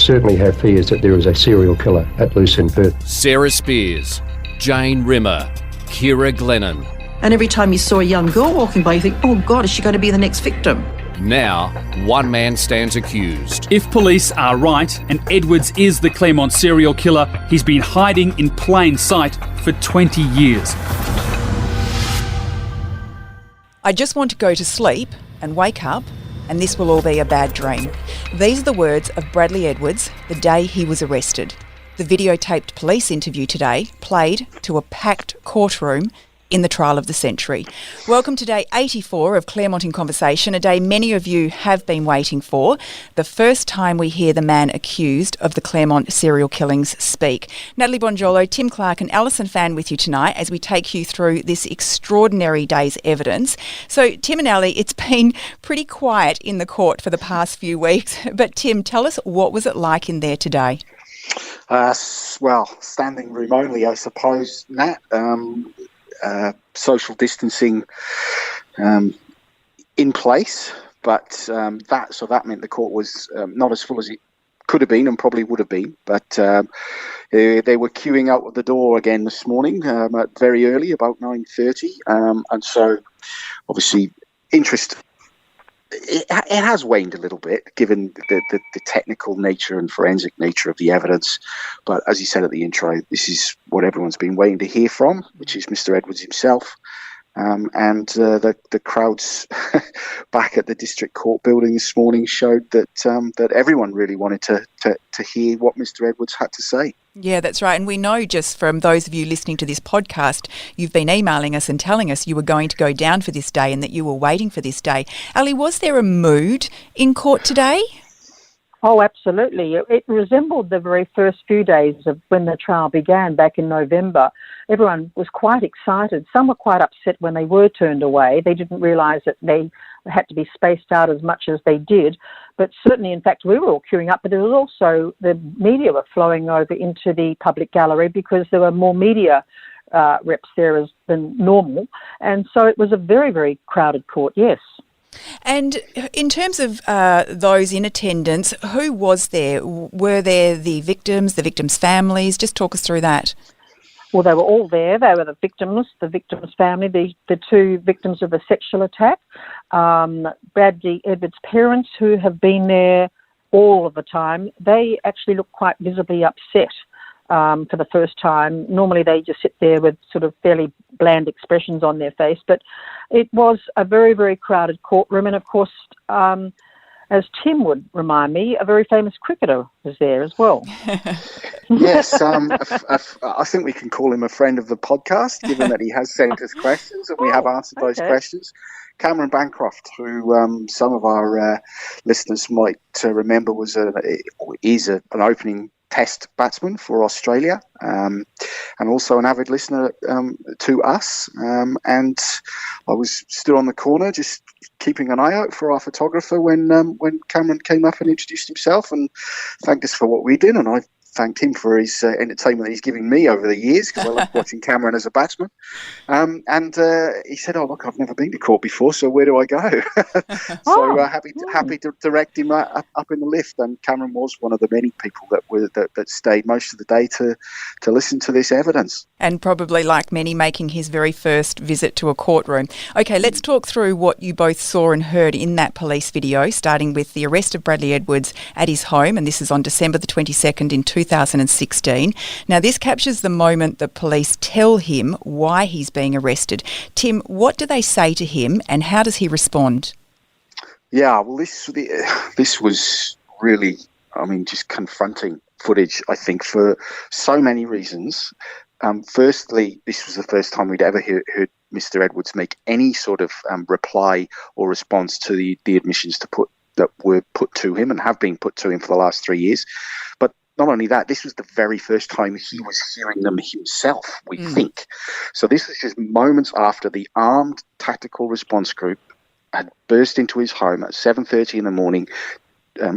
certainly have fears that there is a serial killer at loose in Perth. Sarah Spears, Jane Rimmer, Kira Glennon. And every time you saw a young girl walking by, you think, oh God, is she going to be the next victim? Now, one man stands accused. If police are right and Edwards is the Claremont serial killer, he's been hiding in plain sight for 20 years. I just want to go to sleep and wake up, and this will all be a bad dream. These are the words of Bradley Edwards the day he was arrested. The videotaped police interview today played to a packed courtroom in the trial of the century. Welcome to day 84 of Claremont in Conversation, a day many of you have been waiting for. The first time we hear the man accused of the Claremont serial killings speak. Natalie Bongiolo, Tim Clark and Alison Fan with you tonight as we take you through this extraordinary day's evidence. So Tim and Ali, it's been pretty quiet in the court for the past few weeks, but Tim, tell us, what was it like in there today? Well, standing room only, I suppose, Nat. Social distancing in place, but that meant the court was not as full as it could have been and probably would have been. But they were queuing out of the door again this morning, very early, about 9:30, and so obviously interest. It has waned a little bit, given the technical nature and forensic nature of the evidence. But as you said at the intro, this is what everyone's been waiting to hear from, which is Mr. Edwards himself. And the crowds back at the district court building this morning showed that everyone really wanted to hear what Mr. Edwards had to say. Yeah, that's right. And we know, just from those of you listening to this podcast, you've been emailing us and telling us you were going to go down for this day and that you were waiting for this day. Ali, was there a mood in court today? Oh, absolutely. It resembled the very first few days of when the trial began back in November. Everyone was quite excited. Some were quite upset when they were turned away. They didn't realise that they had to be spaced out as much as they did. But certainly, in fact, we were all queuing up, but there was also the media were flowing over into the public gallery because there were more media reps there than normal. And so it was a very, very crowded court, yes. And in terms of those in attendance, who was there? Were there the victims' families? Just talk us through that. Well, they were all there. They were the victim's family, the two victims of the sexual attack, Bradley Edwards' parents, who have been there all of the time. They actually look quite visibly upset for the first time. Normally they just sit there with sort of fairly bland expressions on their face, but it was a very, very crowded courtroom. And of course, as Tim would remind me, a very famous cricketer was there as well. Yes, I think we can call him a friend of the podcast, given that he has sent us questions and we have answered those questions. Cameron Bancroft, who some of our listeners might remember is an opening Test batsman for Australia, and also an avid listener to us. And I was stood on the corner just keeping an eye out for our photographer when Cameron came up and introduced himself and thanked us for what we did, and I thanked him for his entertainment that he's given me over the years, because I love watching Cameron as a batsman. And he said, "Oh, look, I've never been to court before, so where do I go?" Happy to direct him up in the lift. And Cameron was one of the many people that stayed most of the day to listen to this evidence. And probably, like many, making his very first visit to a courtroom. Okay, let's talk through what you both saw and heard in that police video, starting with the arrest of Bradley Edwards at his home, and this is on December the 22nd in 2016. Now, this captures the moment the police tell him why he's being arrested. Tim, what do they say to him and how does he respond? Yeah, well, this was really, just confronting footage, I think, for so many reasons. Firstly, this was the first time we'd ever heard Mr. Edwards make any sort of reply or response to the admissions that were put to him and have been put to him for the last 3 years. But not only that, this was the very first time he was hearing them himself, we think. So this was just moments after the armed tactical response group had burst into his home at 7:30 in the morning,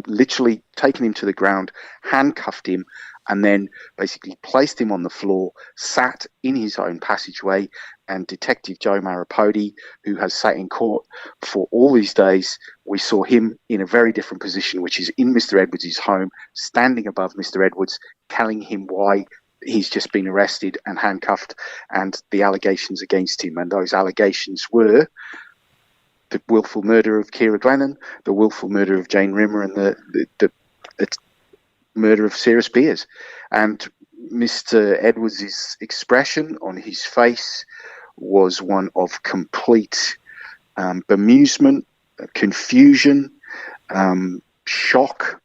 literally taken him to the ground, handcuffed him, and then basically placed him on the floor, sat in his own passageway, and Detective Joe Marrapodi, who has sat in court for all these days, we saw him in a very different position, which is in Mr. Edwards' home, standing above Mr. Edwards, telling him why he's just been arrested and handcuffed and the allegations against him. And those allegations were the willful murder of Ciara Glennon, the willful murder of Jane Rimmer, and the murder of Sarah Spears. And Mr. Edwards' expression on his face was one of complete bemusement, confusion, shock,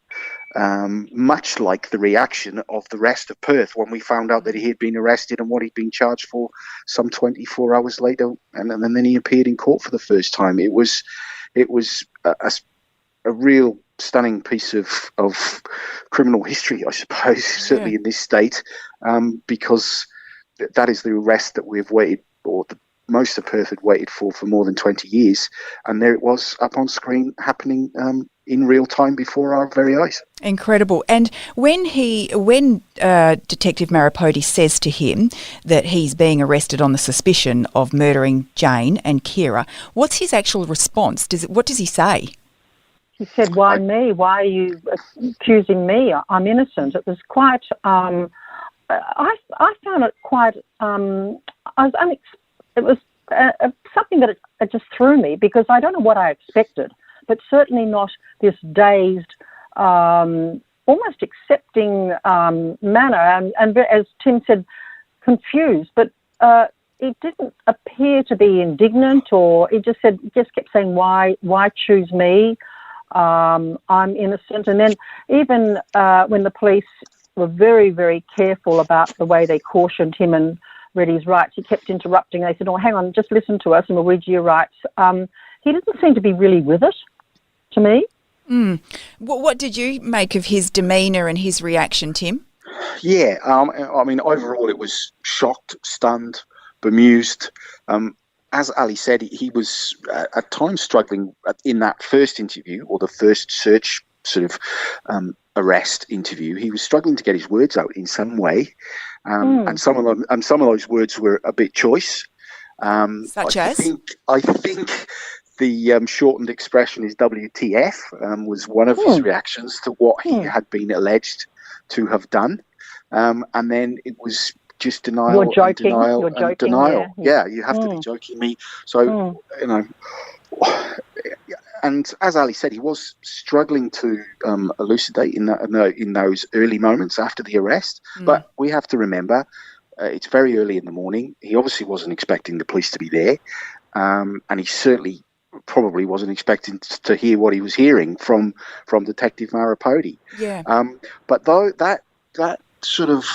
much like the reaction of the rest of Perth when we found out that he had been arrested and what he'd been charged for some 24 hours later, and then he appeared in court for the first time. It was a real stunning piece of criminal history, I suppose, certainly in this state, because that is the arrest that we've waited, or most of Perth had waited for more than 20 years, and there it was up on screen happening in real time before our very eyes. Incredible. And when Detective Marrapodi says to him that he's being arrested on the suspicion of murdering Jane and Ciara, what's his actual response? What does he say? He said, "Why me? Why are you accusing me? I'm innocent." It was quite. I found it quite. It was something that it just threw me, because I don't know what I expected, but certainly not this dazed, almost accepting manner, and as Tim said, confused. But it didn't appear to be indignant, or it just kept saying, "Why choose me? I'm innocent." And then even when the police were very, very careful about the way they cautioned him and read his rights, he kept interrupting. They said, "Oh, hang on, just listen to us and we'll read you your rights." He didn't seem to be really with it, to me. What did you make of his demeanour and his reaction, Tim? Yeah, I mean, overall it was shocked, stunned, bemused. As Ali said, he was at times struggling in that first interview, or the first search sort of arrest interview. He was struggling to get his words out in some way, and some of those words were a bit choice. Such as? I think the shortened expression is WTF was one of his reactions to what he had been alleged to have done, and then it was just denial and denial and denial. Yeah, you have to be joking me. So, you know, and as Ali said, he was struggling to elucidate in those early moments after the arrest. But we have to remember, it's very early in the morning. He obviously wasn't expecting the police to be there, and he certainly probably wasn't expecting to hear what he was hearing from Detective Marrapodi. Yeah. But though that sort of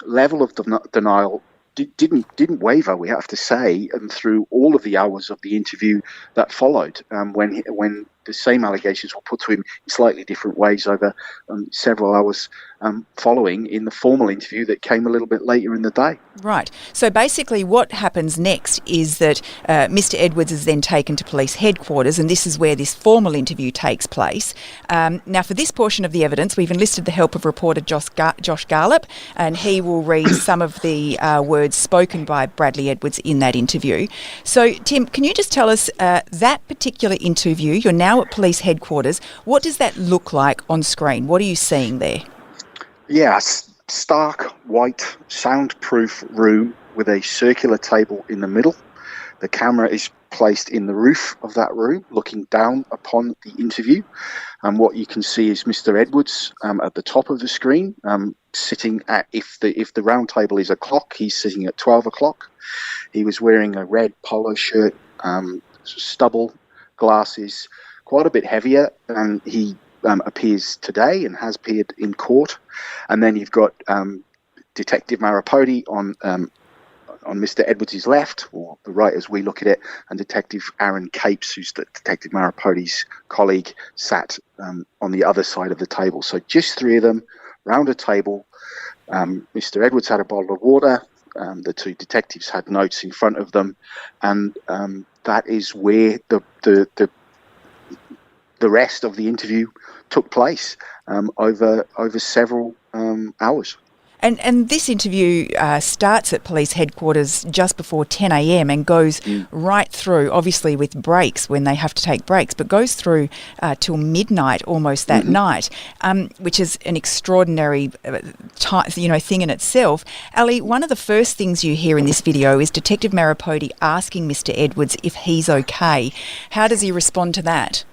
level of denial didn't waver, we have to say, and through all of the hours of the interview that followed, when the same allegations were put to him in slightly different ways over several hours following in the formal interview that came a little bit later in the day. Right. So basically what happens next is that Mr. Edwards is then taken to police headquarters, and this is where this formal interview takes place. Now, for this portion of the evidence, we've enlisted the help of reporter Josh Garlop, and he will read some of the words spoken by Bradley Edwards in that interview. So, Tim, can you just tell us that particular interview? You're now at police headquarters. What does that look like on screen? What are you seeing there? Yeah, stark white soundproof room with a circular table in the middle. The camera is placed in the roof of that room, looking down upon the interview. And what you can see is Mr. Edwards at the top of the screen, sitting at, if the round table is a clock, he's sitting at 12 o'clock. He was wearing a red polo shirt, stubble, glasses, quite a bit heavier than he appears today and has appeared in court. And then you've got Detective Marrapodi on Mr. Edwards' left, or the right as we look at it, and Detective Aaron Capes, who's Detective Marrapodi's colleague, sat on the other side of the table. So just three of them round a table. Mr. Edwards had a bottle of water. The two detectives had notes in front of them, and that is where the rest of the interview took place over several hours. And this interview starts at police headquarters just before 10 a.m. and goes right through, obviously with breaks when they have to take breaks, but goes through till midnight almost that night, which is an extraordinary thing in itself. Ali, one of the first things you hear in this video is Detective Marrapodi asking Mr. Edwards if he's okay. How does he respond to that?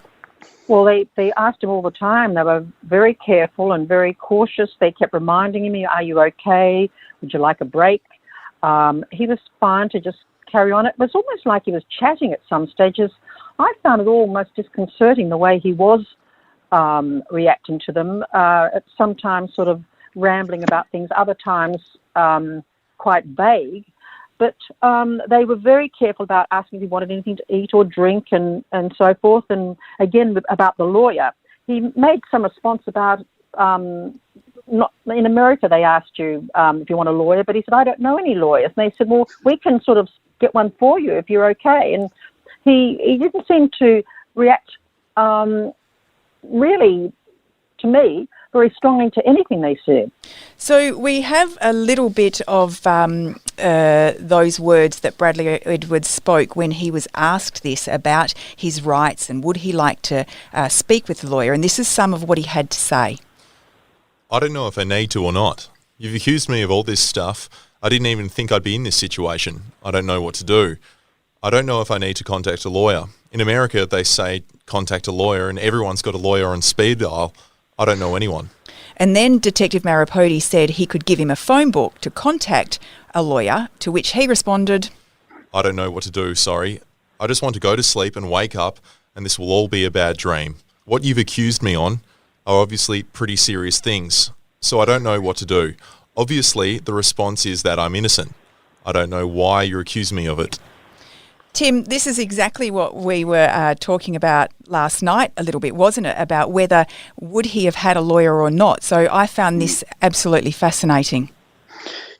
Well, they asked him all the time. They were very careful and very cautious. They kept reminding him, are you okay? Would you like a break? He was fine to just carry on. It was almost like he was chatting at some stages. I found it almost disconcerting the way he was reacting to them, at sometimes sort of rambling about things, other times quite vague. But they were very careful about asking if he wanted anything to eat or drink and so forth. And again, about the lawyer, he made some response about, not in America they asked you if you want a lawyer, but he said, I don't know any lawyers. And they said, well, we can sort of get one for you if you're okay. And he didn't seem to react really, to me, very strongly to anything they said. So we have a little bit of those words that Bradley Edwards spoke when he was asked this about his rights and would he like to speak with the lawyer. And this is some of what he had to say. I don't know if I need to or not. You've accused me of all this stuff. I didn't even think I'd be in this situation. I don't know what to do. I don't know if I need to contact a lawyer. In America, they say contact a lawyer and everyone's got a lawyer on speed dial. I don't know anyone. And then Detective Marrapodi said he could give him a phone book to contact a lawyer, to which he responded, I don't know what to do, sorry. I just want to go to sleep and wake up and this will all be a bad dream. What you've accused me on are obviously pretty serious things, so I don't know what to do. Obviously, the response is that I'm innocent. I don't know why you're accusing me of it. Tim, this is exactly what we were talking about last night a little bit, wasn't it? About whether would he have had a lawyer or not. So I found this absolutely fascinating.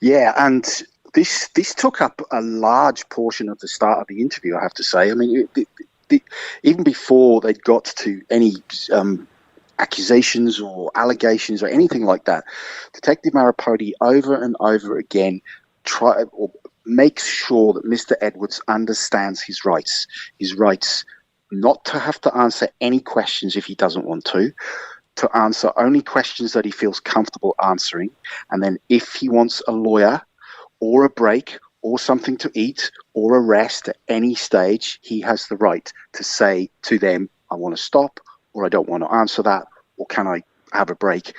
Yeah, and this took up a large portion of the start of the interview, I have to say. I mean, even before they'd got to any accusations or allegations or anything like that, Detective Marrapodi over and over again makes sure that Mr. Edwards understands his rights not to have to answer any questions if he doesn't want to answer only questions that he feels comfortable answering, and then if he wants a lawyer or a break or something to eat or a rest at any stage, he has the right to say to them, I want to stop, or I don't want to answer that, or can I have a break?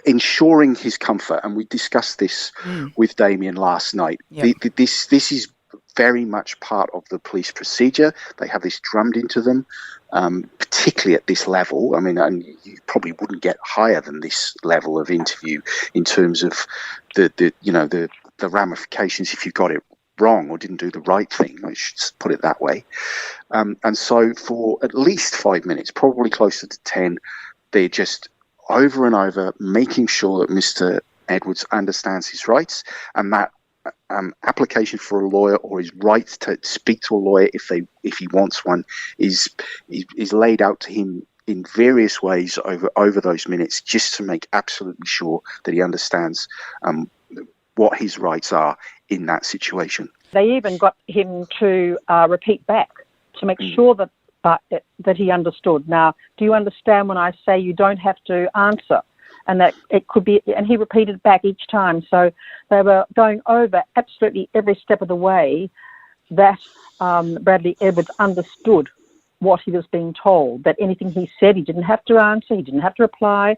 Ensuring his comfort, and we discussed this with Damien last night. Yep. This is very much part of the police procedure. They have this drummed into them, particularly at this level. I mean, and you probably wouldn't get higher than this level of interview in terms of the ramifications if you got it wrong or didn't do the right thing. I should put it that way. And so for at least 5 minutes, probably closer to 10, they're just over and over making sure that Mr. Edwards understands his rights, and that application for a lawyer or his right to speak to a lawyer if he wants one is laid out to him in various ways over those minutes, just to make absolutely sure that he understands what his rights are in that situation. They even got him to repeat back to make sure that he understood. Now, do you understand when I say you don't have to answer? And that it could be, and he repeated back each time. So they were going over absolutely every step of the way that Bradley Edwards understood what he was being told, that anything he said, he didn't have to answer, he didn't have to reply.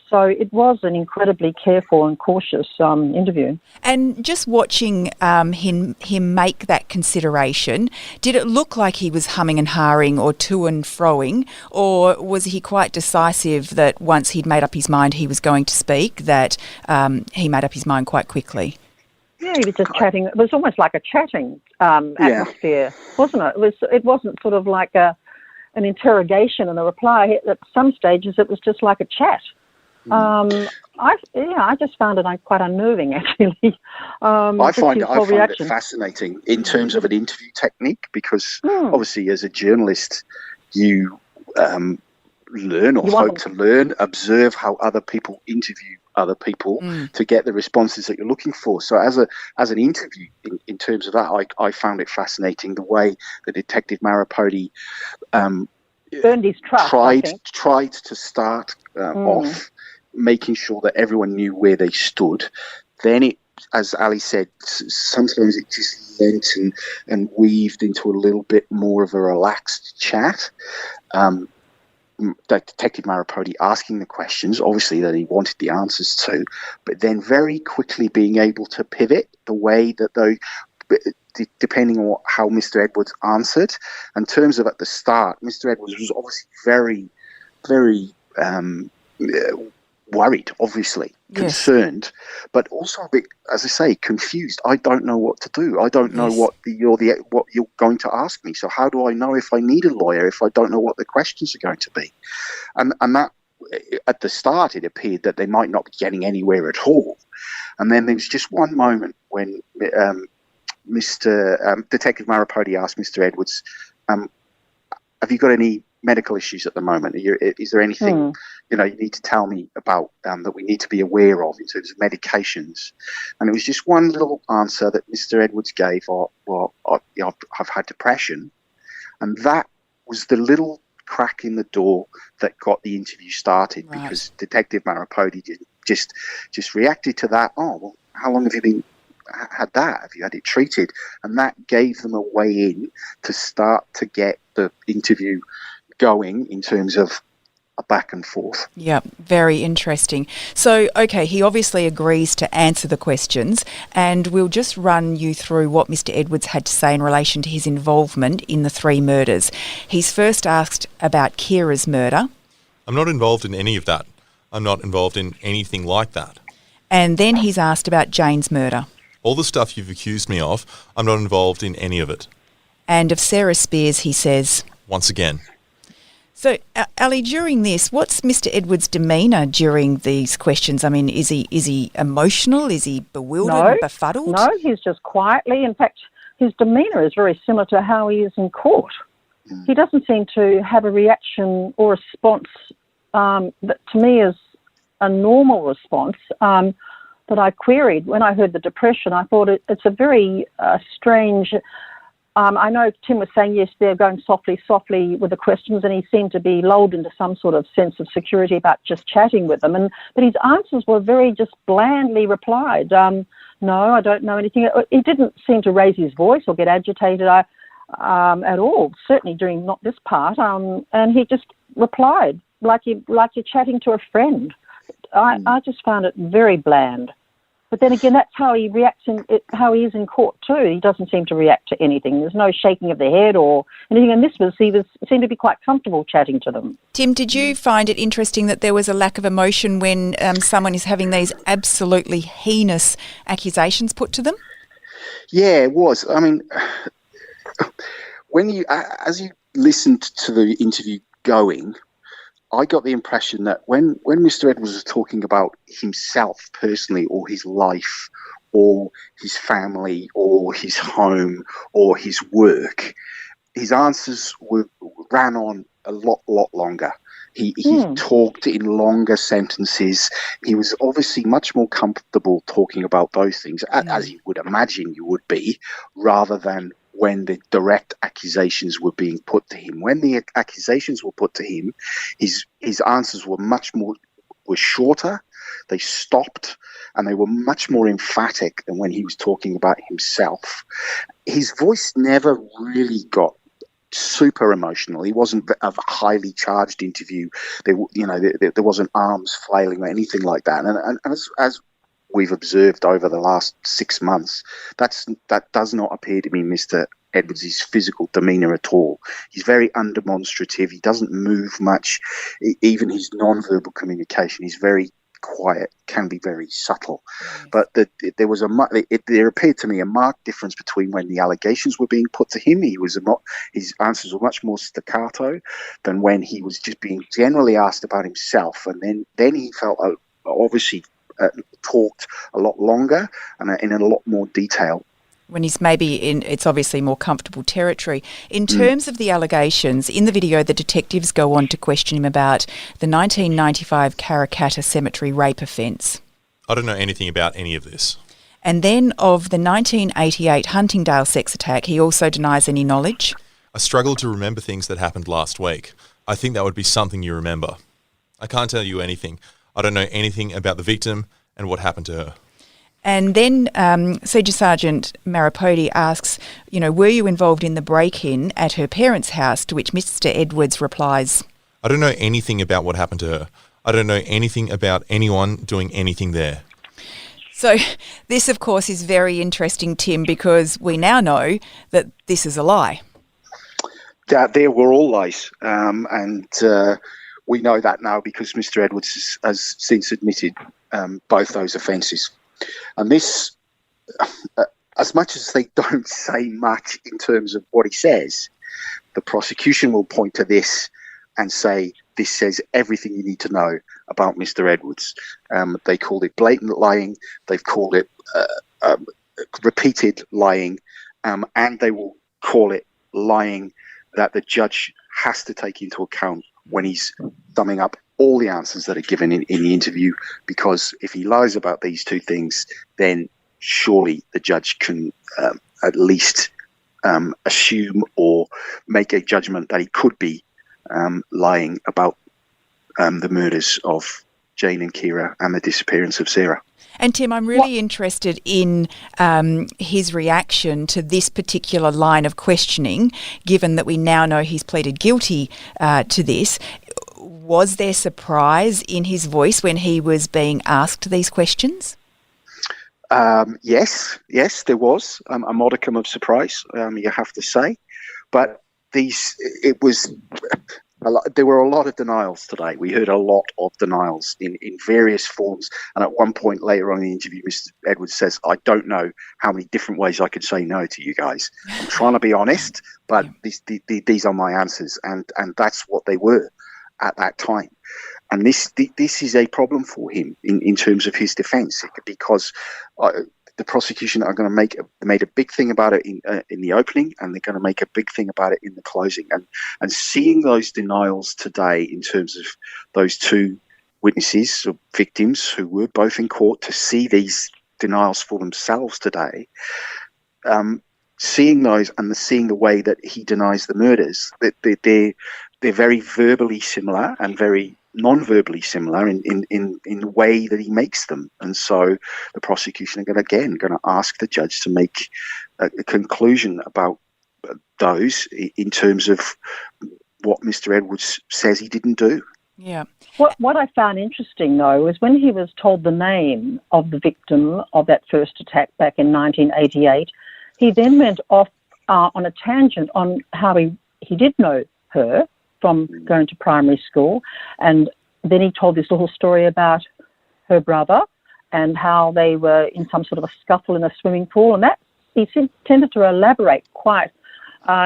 So it was an incredibly careful and cautious interview. And just watching him make that consideration, did it look like he was humming and hawing or to and froing, or was he quite decisive that once he'd made up his mind he was going to speak, that he made up his mind quite quickly? Yeah, he was just chatting. It was almost like a chatting atmosphere, wasn't it? It wasn't sort of like an interrogation and a reply. At some stages it was just like a chat. I just found it quite unnerving, actually. I find it fascinating in terms of an interview technique, because obviously as a journalist you learn or You want hope to learn, observe how other people interview other people to get the responses that you're looking for. So as an interview, in terms of that, I found it fascinating the way that Detective Marrapodi earned his trust, I think. tried to start off making sure that everyone knew where they stood. Then it, as Ali said, sometimes it just lent and weaved into a little bit more of a relaxed chat. That Detective Marrapodi asking the questions, obviously that he wanted the answers to, but then very quickly being able to pivot the way that depending on how Mr. Edwards answered. In terms of at the start, Mr. Edwards was obviously very, very worried, obviously, concerned, but also a bit, as I say, confused. I don't know what to do. I don't know what you're going to ask me. So how do I know if I need a lawyer if I don't know what the questions are going to be? And that at the start, it appeared that they might not be getting anywhere at all. And then there was just one moment when Detective Marrapodi asked Mr. Edwards, have you got any medical issues at the moment? Is there anything you need to tell me about that we need to be aware of in terms of medications? And it was just one little answer that Mr. Edwards gave, I've had depression. And that was the little crack in the door that got the interview started, because Detective Marrapodi just reacted to that. Oh, well, how long have you had that? Have you had it treated? And that gave them a way in to start to get the interview going in terms of a back and forth. Yeah, very interesting. So, okay, he obviously agrees to answer the questions, and we'll just run you through what Mr. Edwards had to say in relation to his involvement in the 3 murders. He's first asked about Kira's murder. I'm not involved in any of that. I'm not involved in anything like that. And then he's asked about Jane's murder. All the stuff you've accused me of, I'm not involved in any of it. And of Sarah Spears, he says. Once again. So, Ali, during this, what's Mr. Edwards' demeanour during these questions? I mean, is he emotional? Is he bewildered, befuddled? No, he's just quietly. In fact, his demeanour is very similar to how he is in court. He doesn't seem to have a reaction or response that to me is a normal response. That I queried when I heard the depression. I thought it's a very strange. I know Tim was saying, yes, they're going softly with the questions, and he seemed to be lulled into some sort of sense of security about just chatting with them. But his answers were very just blandly replied. No, I don't know anything. He didn't seem to raise his voice or get agitated at all, certainly during not this part. And he just replied like you're chatting to a friend. I just found it very bland. But then again, that's how he reacts how he is in court too. He doesn't seem to react to anything. There's no shaking of the head or anything. And he seemed to be quite comfortable chatting to them. Tim, did you find it interesting that there was a lack of emotion when someone is having these absolutely heinous accusations put to them? Yeah, it was. I mean, as you listened to the interview going, I got the impression that when Mr. Edwards was talking about himself personally, or his life, or his family, or his home, or his work, his answers ran on a lot longer. He talked in longer sentences. He was obviously much more comfortable talking about those things, as you would imagine you would be, rather than when the direct accusations were being put to him. When the accusations were put to him, his answers were shorter, they stopped, and they were much more emphatic than when he was talking about himself. His voice never really got super emotional. He wasn't a highly charged interview. There wasn't arms flailing or anything like that. And as we've observed over the last 6 months, that does not appear to be Mr. Edwards' physical demeanour at all. He's very undemonstrative. He doesn't move much. Even his non-verbal communication is very quiet, can be very subtle. But there appeared to me a marked difference between when the allegations were being put to him. His answers were much more staccato than when he was just being generally asked about himself, and then he felt obviously talked a lot longer and in a lot more detail. when he's maybe in, it's obviously more comfortable territory. In terms of the allegations, in the video, the detectives go on to question him about the 1995 Karrakatta Cemetery rape offence. I don't know anything about any of this. And then of the 1988 Huntingdale sex attack, he also denies any knowledge. I struggle to remember things that happened last week. I think that would be something you remember. I can't tell you anything. I don't know anything about the victim and what happened to her. And then Senior Sergeant Marrapodi asks, were you involved in the break-in at her parents' house, to which Mr. Edwards replies, I don't know anything about what happened to her. I don't know anything about anyone doing anything there. So this, of course, is very interesting, Tim, because we now know that this is a lie. They were all lies, and we know that now because Mr. Edwards has since admitted both those offences. And this, as much as they don't say much in terms of what he says, the prosecution will point to this and say, this says everything you need to know about Mr. Edwards. They called it blatant lying. They've called it repeated lying. And they will call it lying that the judge has to take into account when he's summing up all the answers that are given in the interview, because if he lies about these two things, then surely the judge can at least assume or make a judgment that he could be lying about the murders of Jane and Kira and the disappearance of Sarah. And Tim, I'm really interested in his reaction to this particular line of questioning, given that we now know he's pleaded guilty to this. Was there surprise in his voice when he was being asked these questions? Yes, there was a modicum of surprise, you have to say. But there were a lot of denials today. We heard a lot of denials in various forms. And at one point later on in the interview, Mr. Edwards says, I don't know how many different ways I could say no to you guys. I'm trying to be honest, but these are my answers. And that's what they were at that time. And this is a problem for him in terms of his defence, because the prosecution are going to made a big thing about it in the opening, and they're going to make a big thing about it in the closing. And seeing those denials today in terms of those two witnesses or victims who were both in court, to see these denials for themselves today, seeing those and seeing the way that he denies the murders, that they're very verbally similar and very non-verbally similar in the way that he makes them. And so the prosecution are going to ask the judge to make a conclusion about those in terms of what Mr. Edwards says he didn't do. Yeah. What I found interesting, though, was when he was told the name of the victim of that first attack back in 1988, he then went off on a tangent on how he did know her from going to primary school, and then he told this little story about her brother and how they were in some sort of a scuffle in a swimming pool, and that he tended to elaborate quite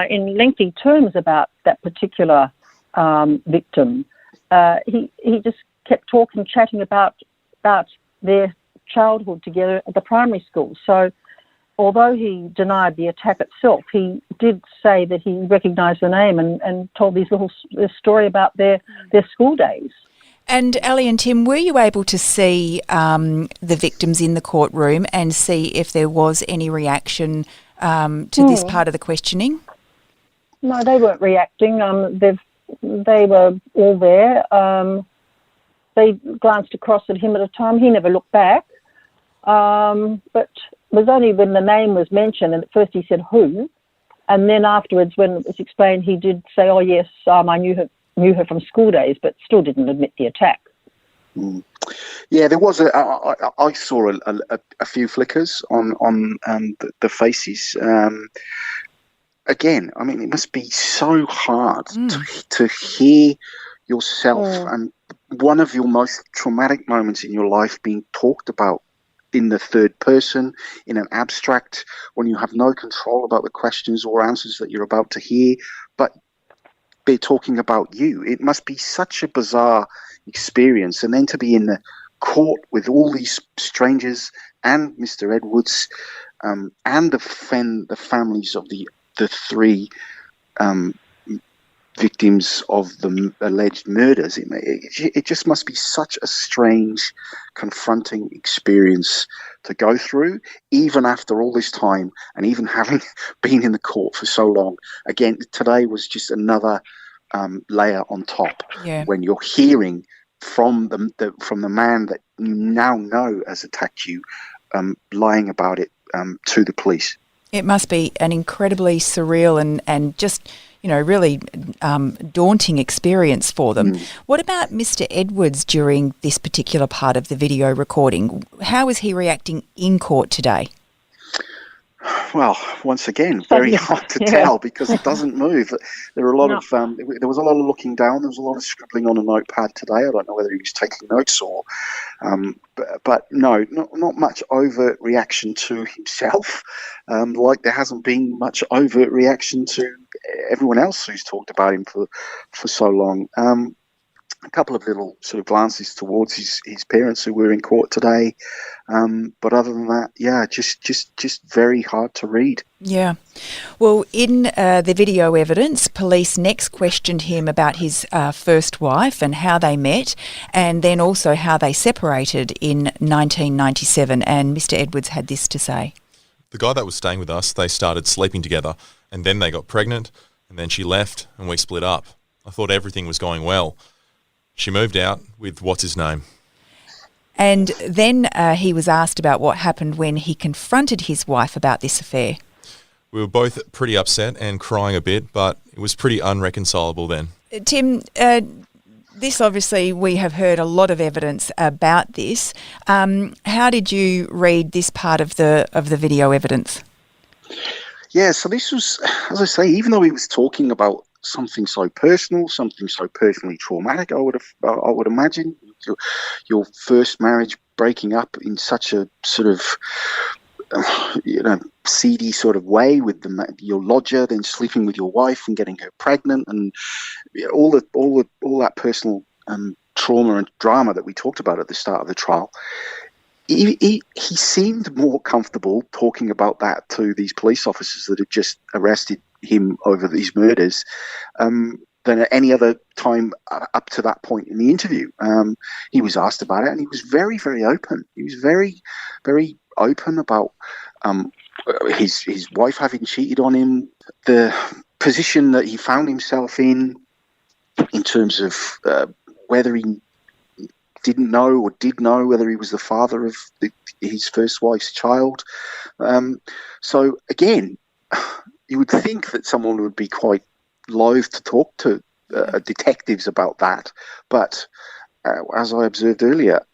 in lengthy terms about that particular victim. He just kept chatting about their childhood together at the primary school. So although he denied the attack itself, he did say that he recognised the name and told this story about their school days. And Ali and Tim, were you able to see the victims in the courtroom and see if there was any reaction to this part of the questioning? No, they weren't reacting. They were all there. They glanced across at him at a time. He never looked back. But it was only when the name was mentioned, and at first he said who, and then afterwards when it was explained, he did say, oh yes, I knew her from school days, but still didn't admit the attack. Yeah, there was I saw a few flickers on the faces. Again, I mean, it must be so hard to hear yourself and one of your most traumatic moments in your life being talked about in the third person, in an abstract, when you have no control about the questions or answers that you're about to hear, but they're talking about you. It must be such a bizarre experience. And then to be in the court with all these strangers and Mr. Edwards, and defend the families of the three victims of the alleged murders. It just must be such a strange, confronting experience to go through, even after all this time, and even having been in the court for so long. Again, today was just another layer on top. Yeah. When you're hearing from the man that you now know has attacked you, lying about it to the police. It must be an incredibly surreal and just, really daunting experience for them. What about Mr. Edwards during this particular part of the video recording? How is he reacting in court today? Well, once again, very hard to tell because it doesn't move. There were a lot of there was a lot of looking down. There was a lot of scribbling on a notepad today. I don't know whether he was taking notes or, but no, not much overt reaction to himself. Like there hasn't been much overt reaction to everyone else who's talked about him for so long. A couple of little sort of glances towards his parents who were in court today, but other than that, just very hard to read. Yeah. Well, in the video evidence, police next questioned him about his first wife and how they met, and then also how they separated in 1997. And Mr. Edwards had this to say. The guy that was staying with us, they started sleeping together, and then they got pregnant, and then she left, and we split up. I thought everything was going well. She moved out with what's his name. And then he was asked about what happened when he confronted his wife about this affair. We were both pretty upset and crying a bit, but it was pretty unreconcilable then. Tim, this obviously we have heard a lot of evidence about this. How did you read this part of the video evidence? Yeah, so this was, as I say, even though he was talking about something so personal, something so personally traumatic, I would imagine your first marriage breaking up in such a sort of seedy sort of way with your lodger, then sleeping with your wife and getting her pregnant, and all that personal trauma and drama that we talked about at the start of the trial. He seemed more comfortable talking about that to these police officers that had just arrested him over these murders than at any other time up to that point in the interview. He was asked about it, and he was very, very open. He was very, very open about his wife having cheated on him, the position that he found himself in terms of whether he didn't know or did know whether he was the father of his first wife's child. So again, you would think that someone would be quite loath to talk to detectives about that. But as I observed earlier,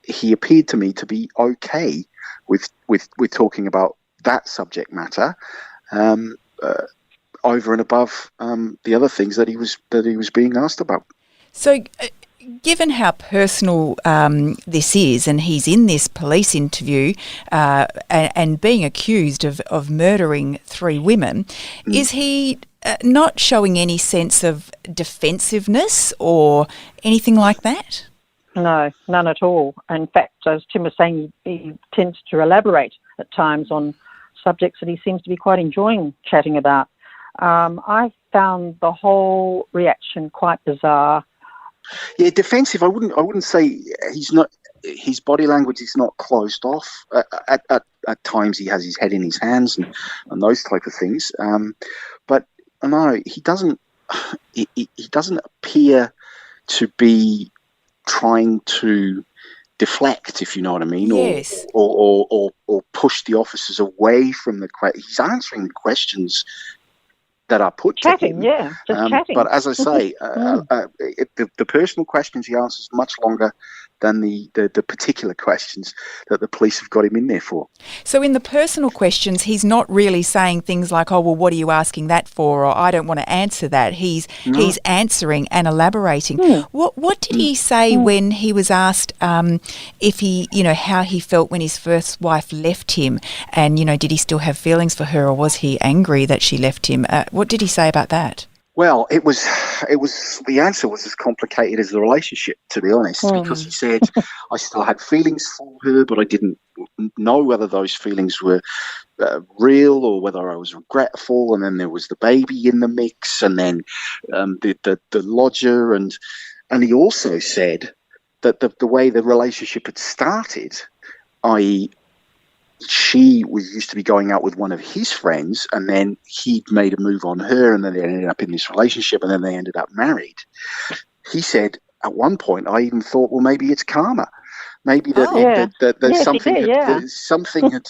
he appeared to me to be okay with talking about that subject matter over and above the other things that he was being asked about. So, given how personal this is, and he's in this police interview and being accused of murdering 3 women, is he not showing any sense of defensiveness or anything like that? No, none at all. In fact, as Tim was saying, he tends to elaborate at times on subjects that he seems to be quite enjoying chatting about. I found the whole reaction quite bizarre. Yeah, defensive. I wouldn't say he's not. His body language is not closed off. At times, he has his head in his hands and those type of things. But no, he doesn't. He doesn't appear to be trying to deflect, if you know what I mean, yes. or push the officers away from the question. He's answering the questions that are put to him. Yeah, just chatting. But as I say, the personal questions he answers much longer than the particular questions that the police have got him in there for. So in the personal questions, he's not really saying things like, oh, well, what are you asking that for? Or I don't want to answer that. He's answering and elaborating. What did he say when he was asked if he, how he felt when his first wife left him? And, did he still have feelings for her, or was he angry that she left him? What did he say about that? Well, the answer was as complicated as the relationship, to be honest, because he said I still had feelings for her, but I didn't know whether those feelings were real or whether I was regretful. And then there was the baby in the mix, and then the lodger, and he also said that the way the relationship had started, i.e., she used to be going out with one of his friends, and then he'd made a move on her, and then they ended up in this relationship, and then they ended up married. He said at one point, I even thought, well, maybe it's karma. Maybe something had,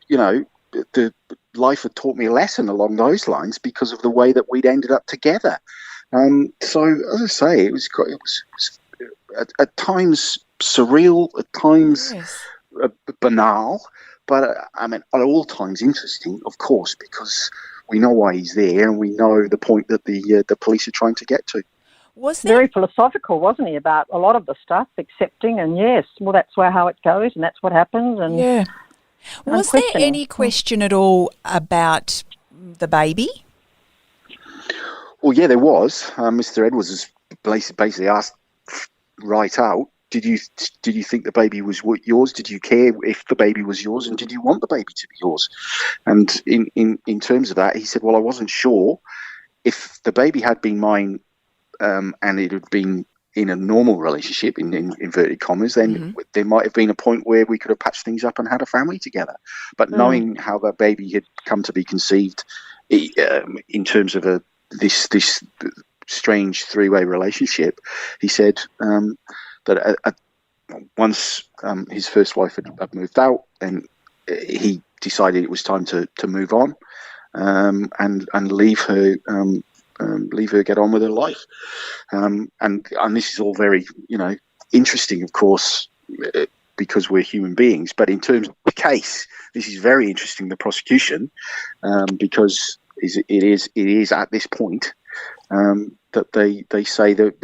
you know, the life had taught me a lesson along those lines because of the way that we'd ended up together. So, as I say, it was at times surreal, at times banal, but I mean, at all times interesting, of course, because we know why he's there and we know the point that the police are trying to get to. Was there... Very philosophical, wasn't he, about a lot of the stuff, accepting, and yes, well, that's how it goes and that's what happens. And yeah. Was there any question at all about the baby? Well, yeah, there was. Mr. Edwards has basically asked right out, did you think the baby was yours? Did you care if the baby was yours? And did you want the baby to be yours? And in terms of that, he said, well, I wasn't sure. If the baby had been mine and it had been in a normal relationship, in inverted commas, then there might have been a point where we could have patched things up and had a family together. But knowing how that baby had come to be conceived in terms of this strange three-way relationship, he said that once his first wife had moved out, then he decided it was time to move on and leave her get on with her life. And this is all very, interesting, of course, because we're human beings. But in terms of the case, this is very interesting, the prosecution, because it is at this point that they say that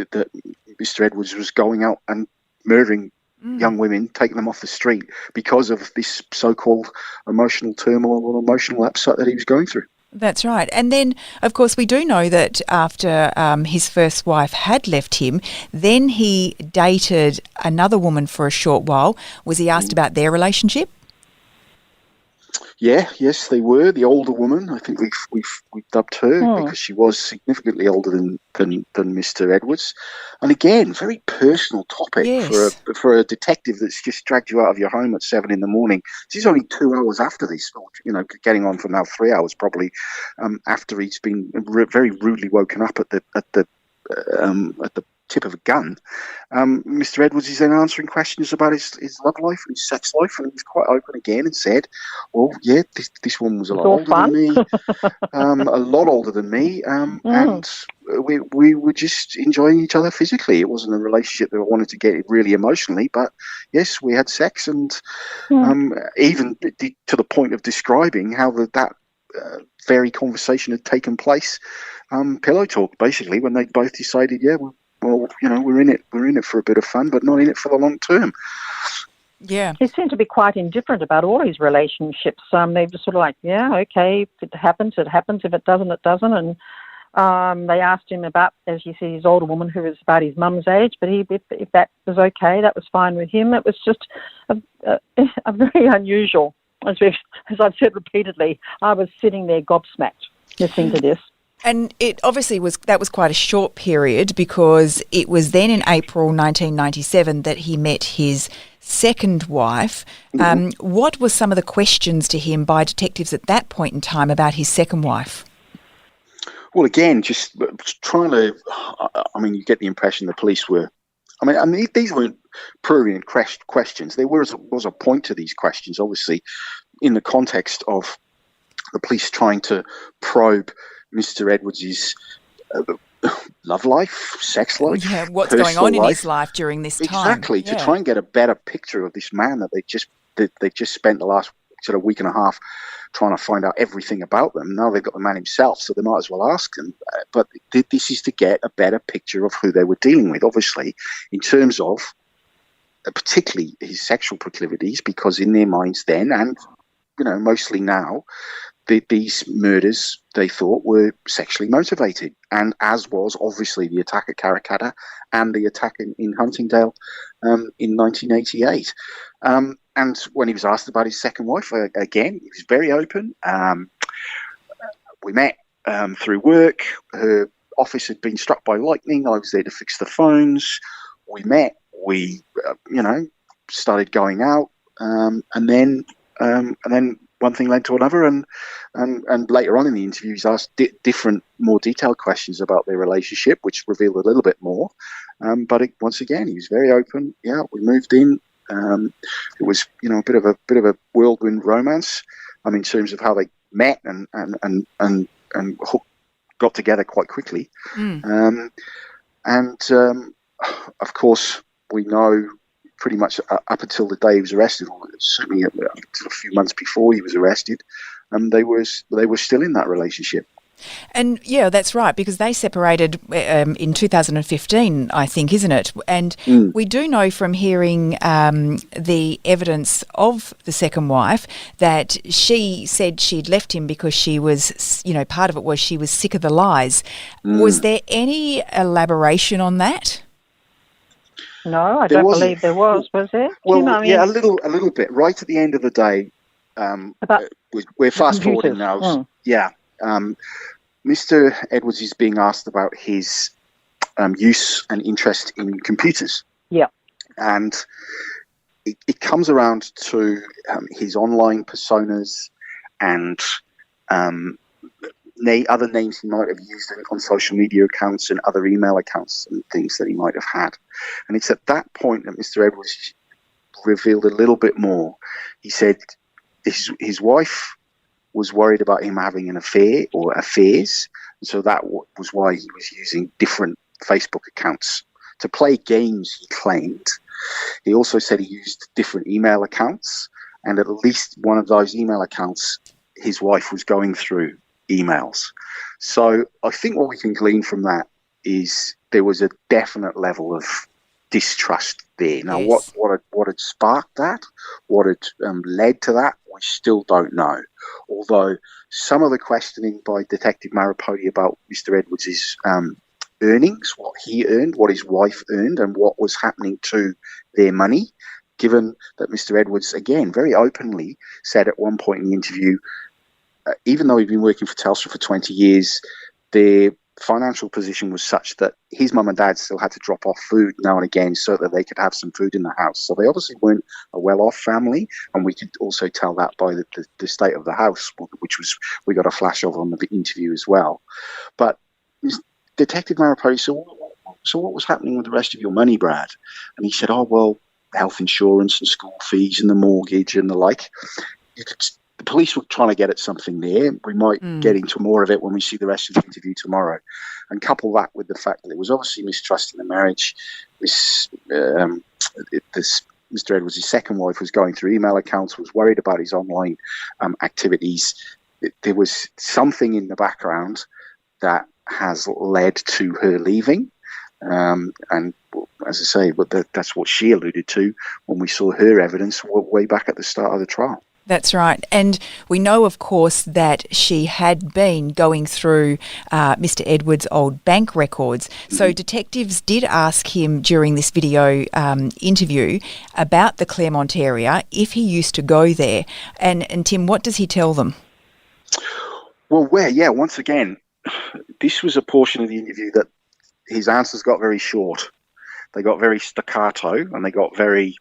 Mr. Edwards was going out and murdering young women, taking them off the street because of this so-called emotional turmoil or emotional upset that he was going through. That's right. And then, of course, we do know that after his first wife had left him, then he dated another woman for a short while. Was he asked about their relationship? Yes, they were. The older woman, I think we've dubbed her because she was significantly older than Mr. Edwards. And again, very personal topic for a detective that's just dragged you out of your home at 7 a.m. This is only 2 hours after this, getting on for now 3 hours probably, after he's been very rudely woken up at the tip of a gun. Mr. Edwards is then answering questions about his love life and his sex life, and he was quite open again and said, well, yeah, this woman was a lot older than me, a lot older than me, and we were just enjoying each other physically. It wasn't a relationship that I wanted to get really emotionally, but yes, we had sex, and even to the point of describing how that very conversation had taken place, pillow talk, basically, when they both decided, well, we're in it for a bit of fun, but not in it for the long term. Yeah. He seemed to be quite indifferent about all his relationships. They were sort of like, yeah, okay, if it happens, it happens. If it doesn't, it doesn't. And they asked him about, as you see, his older woman who was about his mum's age, but if that was okay, that was fine with him. It was just a very unusual. As I've said repeatedly, I was sitting there gobsmacked listening to this. And it obviously was quite a short period, because it was then in April 1997 that he met his second wife. What were some of the questions to him by detectives at that point in time about his second wife? Well, again, just trying to, you get the impression the police were, these weren't prurient questions. There was a point to these questions, obviously, in the context of the police trying to probe Mr. Edwards' love life, sex life, what's going on in his life during this time. Exactly, to try and get a better picture of this man that they just spent the last sort of week and a half trying to find out everything about them. Now they've got the man himself, so they might as well ask him. But this is to get a better picture of who they were dealing with, obviously, in terms of particularly his sexual proclivities, because in their minds then, and mostly now, these murders, they thought, were sexually motivated, and as was obviously the attack at Karrakatta and the attack in Huntingdale in 1988. And when he was asked about his second wife, again, he was very open. We met through work. Her office had been struck by lightning. I was there to fix the phones. We met. We, started going out, and then one thing led to another, and later on in the interview, he's asked different, more detailed questions about their relationship, which revealed a little bit more. But once again, he was very open. Yeah, we moved in. It was, a bit of a whirlwind romance. In terms of how they met and got together quite quickly. Of course, we know pretty much up until the day he was arrested, or certainly a few months before he was arrested, they were still in that relationship. And yeah, that's right, because they separated in 2015, I think, isn't it? And we do know from hearing the evidence of the second wife that she said she'd left him because she was, part of it was she was sick of the lies. Was there any elaboration on that? No, I don't believe there was there? Well, a little bit. Right at the end of the day, we're fast forwarding now. Yeah. Mr. Edwards is being asked about his use and interest in computers. Yeah. And it comes around to his online personas and other names he might have used on social media accounts and other email accounts and things that he might have had. And it's at that point that Mr. Edwards revealed a little bit more. He said his wife was worried about him having an affair or affairs, and so that was why he was using different Facebook accounts to play games, he claimed. He also said he used different email accounts, and at least one of those email accounts, his wife was going through emails. So I think what we can glean from that is there was a definite level of distrust there. Now, Yes. what had sparked that, what had led to that, we still don't know. Although some of the questioning by Detective Marrapodi about Mr. Edwards' earnings, what he earned, what his wife earned, and what was happening to their money, given that Mr. Edwards, again, very openly said at one point in the interview, even though he'd been working for Telstra for 20 years, their financial position was such that his mum and dad still had to drop off food now and again so that they could have some food in the house. So they obviously weren't a well-off family, and we could also tell that by the state of the house, which was we got a flash of on the interview as well. But Detective Marrapodi said, so what was happening with the rest of your money, Brad? And he said, health insurance and school fees and the mortgage and the like. The police were trying to get at something there. We might get into more of it when we see the rest of the interview tomorrow. And couple that with the fact that it was obviously mistrust in the marriage. Mr. Edwards' second wife was going through email accounts, was worried about his online activities. There was something in the background that has led to her leaving. And as I say, that's what she alluded to when we saw her evidence way back at the start of the trial. That's right. And we know, of course, that she had been going through Mr. Edwards' old bank records. So detectives did ask him during this video interview about the Claremont area, if he used to go there. And Tim, what does he tell them? Well, once again, this was a portion of the interview that his answers got very short. They got very staccato and they got very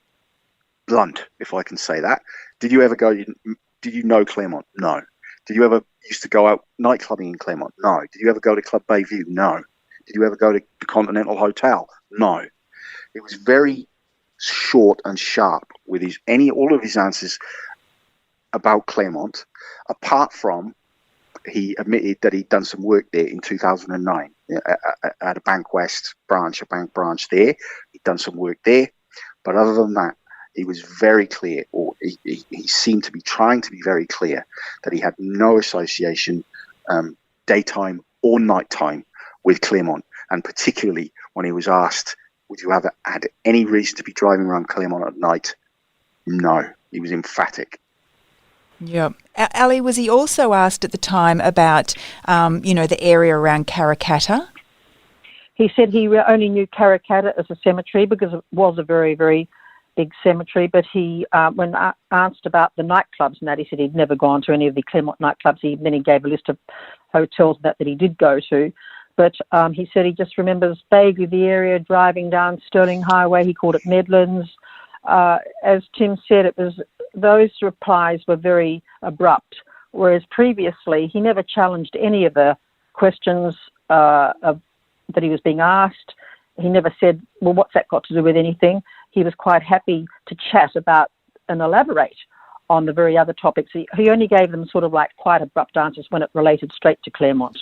blunt, if I can say that. Did you ever go? Did you know Claremont? No. Did you ever used to go out nightclubbing in Claremont? No. Did you ever go to Club Bayview? No. Did you ever go to the Continental Hotel? No. It was very short and sharp with all of his answers about Claremont, apart from he admitted that he'd done some work there in 2009 at a Bank West branch, a bank branch there. He'd done some work there. But other than that, he was very clear, or he seemed to be trying to be very clear, that he had no association, daytime or nighttime, with Claremont. And particularly when he was asked, would you have had any reason to be driving around Claremont at night? No. He was emphatic. Yeah. Ali, was he also asked at the time about, the area around Karrakatta? He said he only knew Karrakatta as a cemetery because it was a very, very big cemetery. But he, when asked about the nightclubs and that, he said he'd never gone to any of the Claremont nightclubs. Then he gave a list of hotels that he did go to. But he said he just remembers vaguely the area, driving down Stirling Highway. He called it Medlands. As Tim said, those replies were very abrupt, whereas previously he never challenged any of the questions that he was being asked. He never said, well, what's that got to do with anything? He was quite happy to chat about and elaborate on the very other topics. He only gave them sort of like quite abrupt answers when it related straight to Claremont.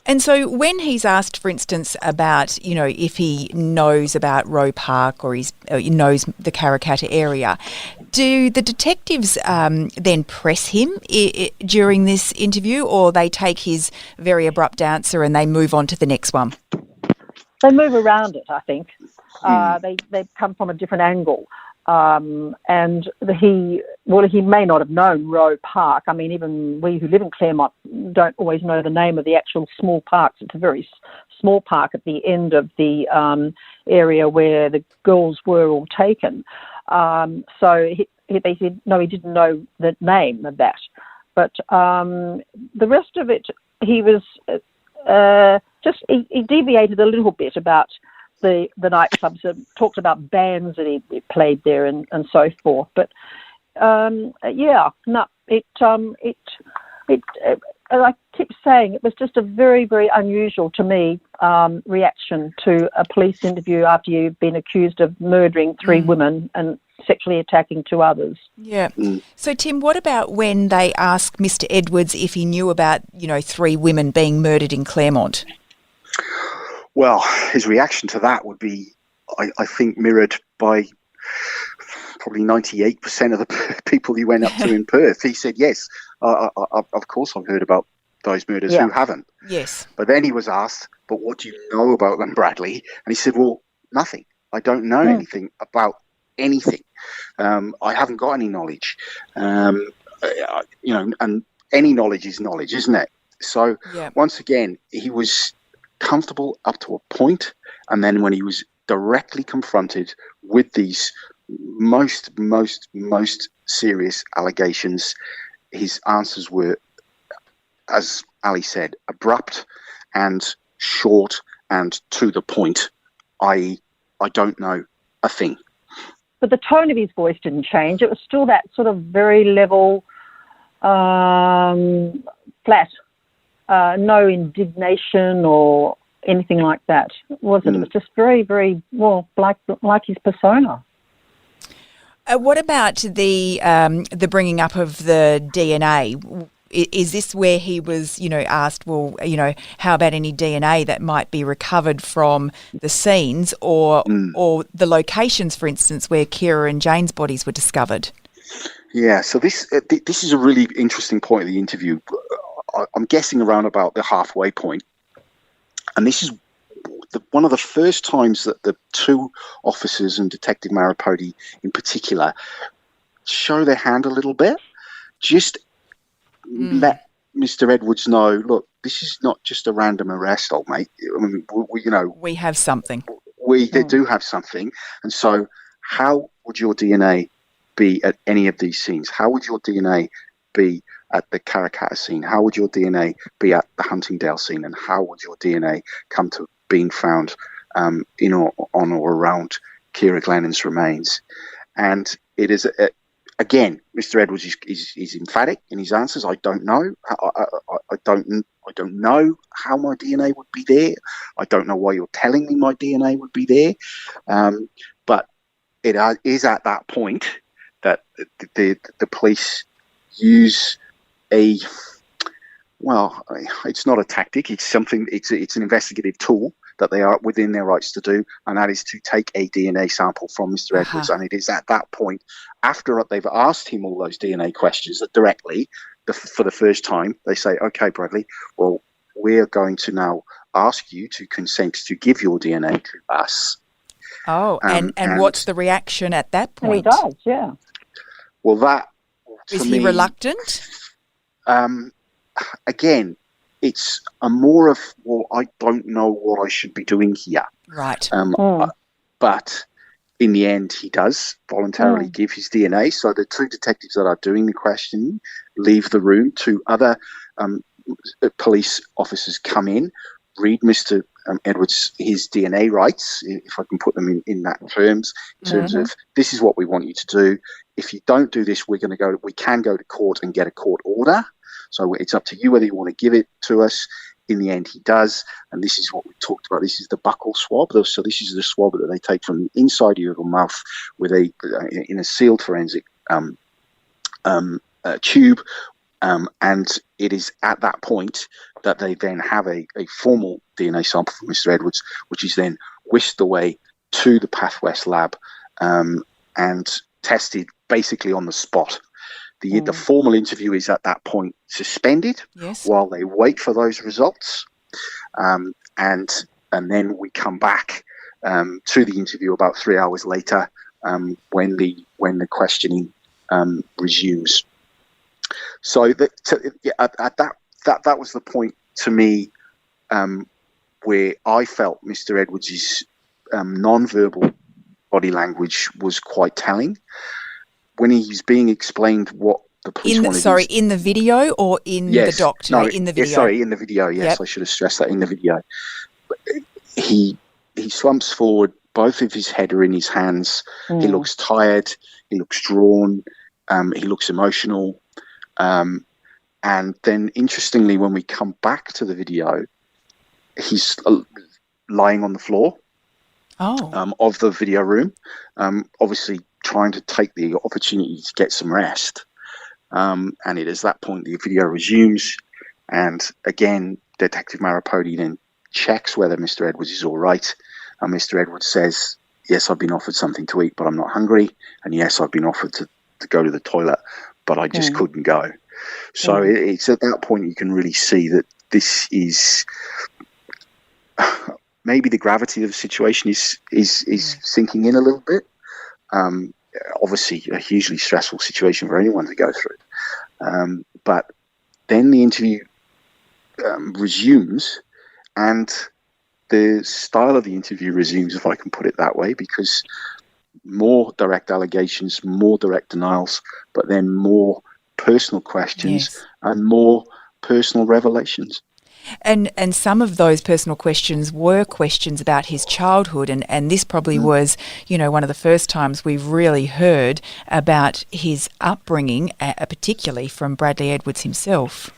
And so when he's asked, for instance, about, if he knows about Roe Park or he knows the Karrakatta area, do the detectives then press him during this interview, or they take his very abrupt answer and they move on to the next one? They move around it, I think. They come from a different angle. And he may not have known Roe Park. I mean, even we who live in Claremont don't always know the name of the actual small parks. It's a very small park at the end of the area where the girls were all taken. So they said, no, he didn't know the name of that. But the rest of it, he was he deviated a little bit about the nightclubs, talked about bands that he played there and so forth. But I keep saying it was just a very, very unusual to me reaction to a police interview after you've been accused of murdering 3 women and sexually attacking 2 others. Yeah. So, Tim, what about when they asked Mr. Edwards if he knew about, 3 women being murdered in Claremont? Well, his reaction to that would be, I think, mirrored by probably 98% of the people he went up to in Perth. He said, yes, of course I've heard about those murders. Who haven't? Yes. But then he was asked, but what do you know about them, Bradley? And he said, well, nothing. I don't know anything about anything. I haven't got any knowledge. And any knowledge is knowledge, isn't it? So once again, he was comfortable up to a point, and then when he was directly confronted with these most serious allegations, his answers were, as Ali said, abrupt and short and to the point, i.e., I don't know a thing. But the tone of his voice didn't change. It was still that sort of very level, flat. No indignation or anything like that, was it? It was just very, very, like his persona. What about the bringing up of the DNA? Is this where he was, asked, well, how about any DNA that might be recovered from the scenes or the locations, for instance, where Kira and Jane's bodies were discovered? Yeah, so this is a really interesting point of the interview. I'm guessing around about the halfway point. And this is one of the first times that the 2 officers and Detective Marrapodi in particular show their hand a little bit. Just let Mr. Edwards know, look, this is not just a random arrest, old mate. I mean, we have something. We do have something. And so how would your DNA be at any of these scenes? How would your DNA be at the Karrakatta scene? How would your DNA be at the Huntingdale scene? And how would your DNA come to being found in or on or around Kira Glennon's remains? And it is, again, Mr. Edwards is emphatic in his answers. I don't know. I don't know how my DNA would be there. I don't know why you're telling me my DNA would be there. But it is at that point that the police use it's not a tactic. It's something. It's an investigative tool that they are within their rights to do, and that is to take a DNA sample from Mr. Edwards. And it is at that point, after they've asked him all those DNA questions, that directly, for the first time, they say, "Okay, Bradley, well, we're going to now ask you to consent to give your DNA to us." Oh, and what's the reaction at that point? He does, yeah. Well, that Is he reluctant? Again, it's a more of, well, I don't know what I should be doing here. Right. But in the end, he does voluntarily give his DNA. So the two detectives that are doing the questioning leave the room. Two other police officers come in, read Mr. Edwards his DNA rights, if I can put them in that terms of this is what we want you to do. If you don't do this, we can go to court and get a court order. So it's up to you whether you want to give it to us. In the end, he does, and this is what we talked about. This is the buccal swab. So this is the swab that they take from the inside of your mouth with in a sealed forensic tube, and it is at that point that they then have a formal DNA sample from Mr. Edwards, which is then whisked away to the Pathwest lab and tested basically on the spot. The formal interview is at that point suspended while they wait for those results, and then we come back to the interview about 3 hours later when the questioning resumes. So that was the point to me where I felt Mr. Edwards' non-verbal body language was quite telling. When he's being explained what the police wanted. In the video or in the doc? No, in the video. Sorry, in the video. Yes, I should have stressed that in the video. He slumps forward. Both of his head are in his hands. He looks tired. He looks drawn. He looks emotional. And then, interestingly, when we come back to the video, he's lying on the floor of the video room, obviously trying to take the opportunity to get some rest. And it is that point the video resumes. And again, Detective Marrapodi then checks whether Mr. Edwards is all right. And Mr. Edwards says, yes, I've been offered something to eat, but I'm not hungry. And yes, I've been offered to go to the toilet, but I just couldn't go. So it's at that point you can really see that this is maybe the gravity of the situation is sinking in a little bit. Obviously a hugely stressful situation for anyone to go through. But then the interview resumes, and the style of the interview resumes, if I can put it that way, because more direct allegations, more direct denials, but then more personal questions and more personal revelations. And some of those personal questions were questions about his childhood, and this probably was, one of the first times we've really heard about his upbringing, particularly from Bradley Edwards himself.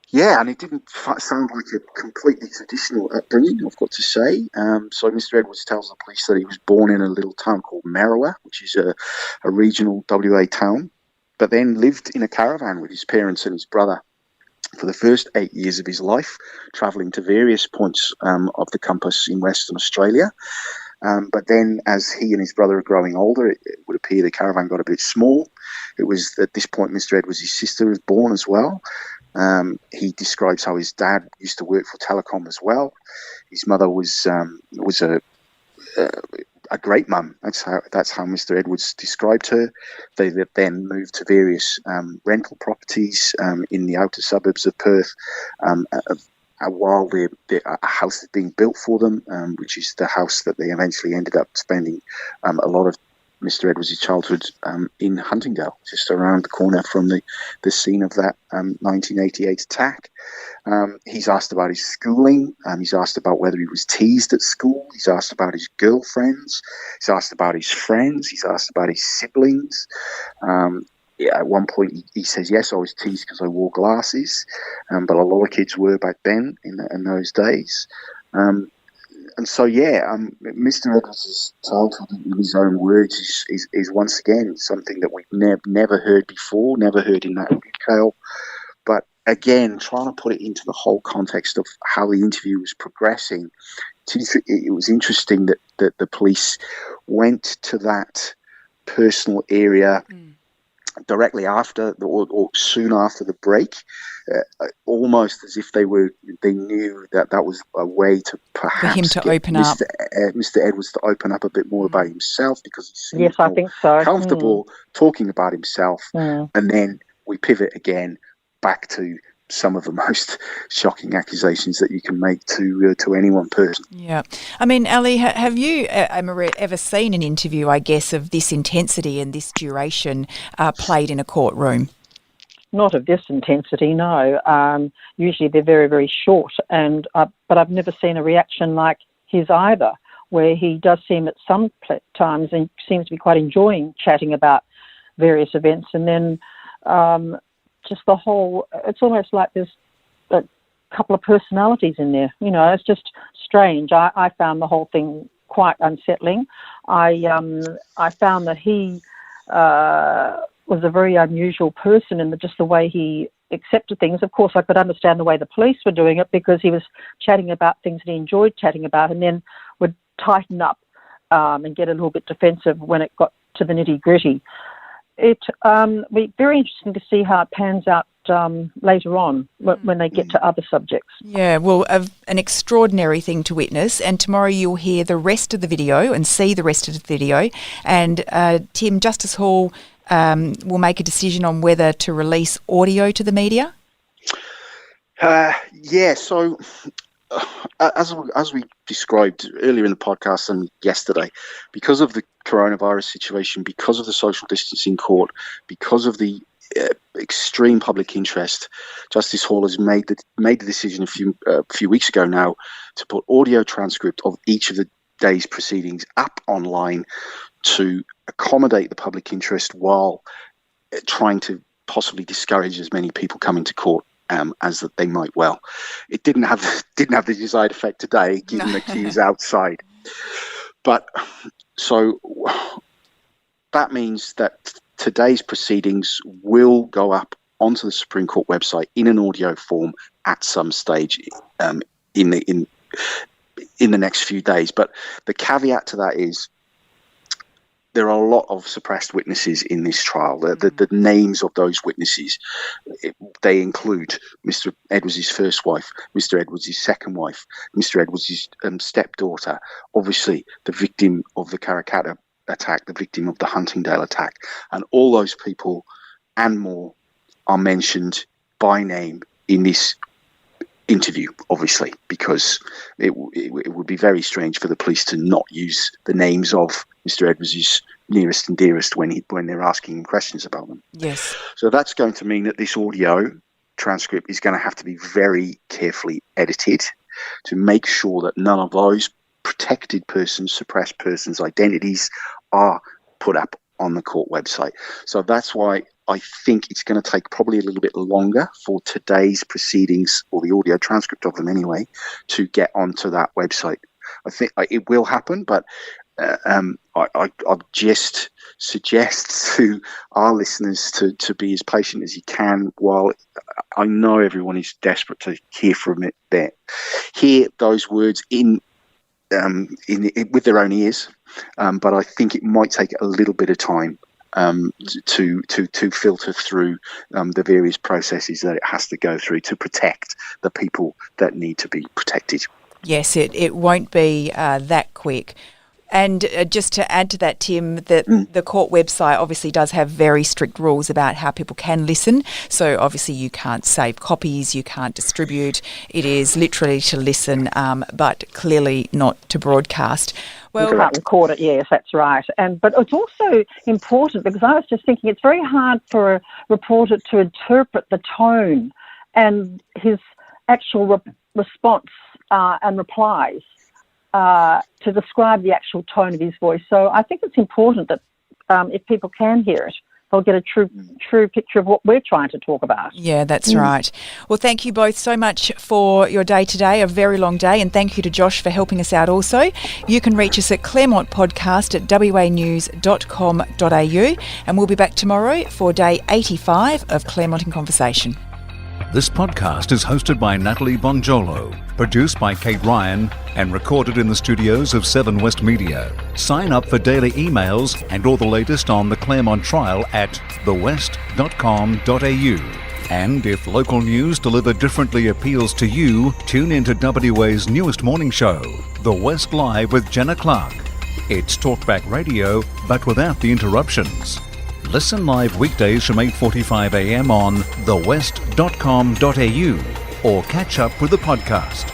Yeah, and it didn't sound like a completely traditional upbringing, I've got to say. So Mr. Edwards tells the police that he was born in a little town called Merriwa, which is a regional WA town, but then lived in a caravan with his parents and his brother for the first 8 years of his life, travelling to various points of the compass in Western Australia. But then as he and his brother are growing older, it would appear the caravan got a bit small. It was at this point Mr. Edwards' sister was born as well. He describes how his dad used to work for Telecom as well. His mother was a great mum. That's how Mr. Edwards described her. They then moved to various rental properties in the outer suburbs of Perth, while a house is being built for them, which is the house that they eventually ended up spending a lot of Mr. Edwards' childhood in Huntingdale, just around the corner from the scene of that 1988 attack. He's asked about his schooling. He's asked about whether he was teased at school. He's asked about his girlfriends. He's asked about his friends. He's asked about his siblings. At one point, he says, yes, I was teased because I wore glasses, but a lot of kids were back then in those days. And so, Mr. Edwards' childhood, in his own words, is once again something that we've never heard before, never heard in that detail. But again, trying to put it into the whole context of how the interview was progressing, it was interesting that the police went to that personal area directly after or soon after the break, almost as if they knew that was a way to perhaps For him to get open up. Mr. Edwards to open up a bit more about himself, because he seems Yes, I think so. comfortable talking about himself. And then we pivot again back to some of the most shocking accusations that you can make to any one person. Yeah. I mean, Ali, have you ever seen an interview, I guess, of this intensity and this duration played in a courtroom? Not of this intensity, no. Usually they're very, very short, but I've never seen a reaction like his either, where he does seem at some times and seems to be quite enjoying chatting about various events, and then just the whole, it's almost like there's a couple of personalities in there. You know, it's just strange. I found the whole thing quite unsettling. I found that he was a very unusual person in just the way he accepted things. Of course, I could understand the way the police were doing it, because he was chatting about things that he enjoyed chatting about, and then would tighten up and get a little bit defensive when it got to the nitty-gritty. It'll be very interesting to see how it pans out later on when they get to other subjects. Yeah, well, an extraordinary thing to witness, and tomorrow you'll hear the rest of the video and see the rest of the video, and Tim, Justice Hall will make a decision on whether to release audio to the media? So as we described earlier in the podcast and yesterday, because of the coronavirus situation, because of the social distancing in court, because of the extreme public interest, Justice Hall has made the decision a few weeks ago now to put audio transcript of each of the day's proceedings up online to accommodate the public interest while trying to possibly discourage as many people coming to court as that they might well. It didn't have the desired effect today, given the queues outside. But so that means that today's proceedings will go up onto the Supreme Court website in an audio form at some stage in the next few days. But the caveat to that is there are a lot of suppressed witnesses in this trial. The names of those witnesses, they include Mr. Edwards' first wife, Mr. Edwards' second wife, Mr. Edwards' stepdaughter, obviously the victim of the Karrakatta attack, the victim of the Huntingdale attack, and all those people and more are mentioned by name in this interview, obviously, because it would be very strange for the police to not use the names of Mr. Edwards' nearest and dearest when they're asking him questions about them. Yes. So that's going to mean that this audio transcript is going to have to be very carefully edited to make sure that none of those protected persons, suppressed persons' identities are put up on the court website. So that's why I think it's going to take probably a little bit longer for today's proceedings, or the audio transcript of them anyway, to get onto that website. I think it will happen, but I'll just suggest to our listeners to be as patient as you can, while I know everyone is desperate to hear from it there. Hear those words in with their own ears, but I think it might take a little bit of time to filter through the various processes that it has to go through to protect the people that need to be protected. Yes, it won't be that quick. And just to add to that, Tim, that the court website obviously does have very strict rules about how people can listen. So obviously you can't save copies, you can't distribute. It is literally to listen, but clearly not to broadcast. Well, you can't record it, yes, that's right. But it's also important, because I was just thinking it's very hard for a reporter to interpret the tone and his actual response and replies to describe the actual tone of his voice. So I think it's important that if people can hear it, they'll get a true picture of what we're trying to talk about. Yeah, that's right. Well, thank you both so much for your day today, a very long day, and thank you to Josh for helping us out also. You can reach us at claremontpodcast@wanews.com.au, and we'll be back tomorrow for day 85 of Claremont in Conversation. This podcast is hosted by Natalie Bonjolo, produced by Kate Ryan, and recorded in the studios of 7 West Media. Sign up for daily emails and all the latest on the Claremont trial at thewest.com.au. And if local news delivered differently appeals to you, tune into WA's newest morning show, The West Live with Jenna Clark. It's talkback radio, but without the interruptions. Listen live weekdays from 8:45 a.m. on thewest.com.au or catch up with the podcast.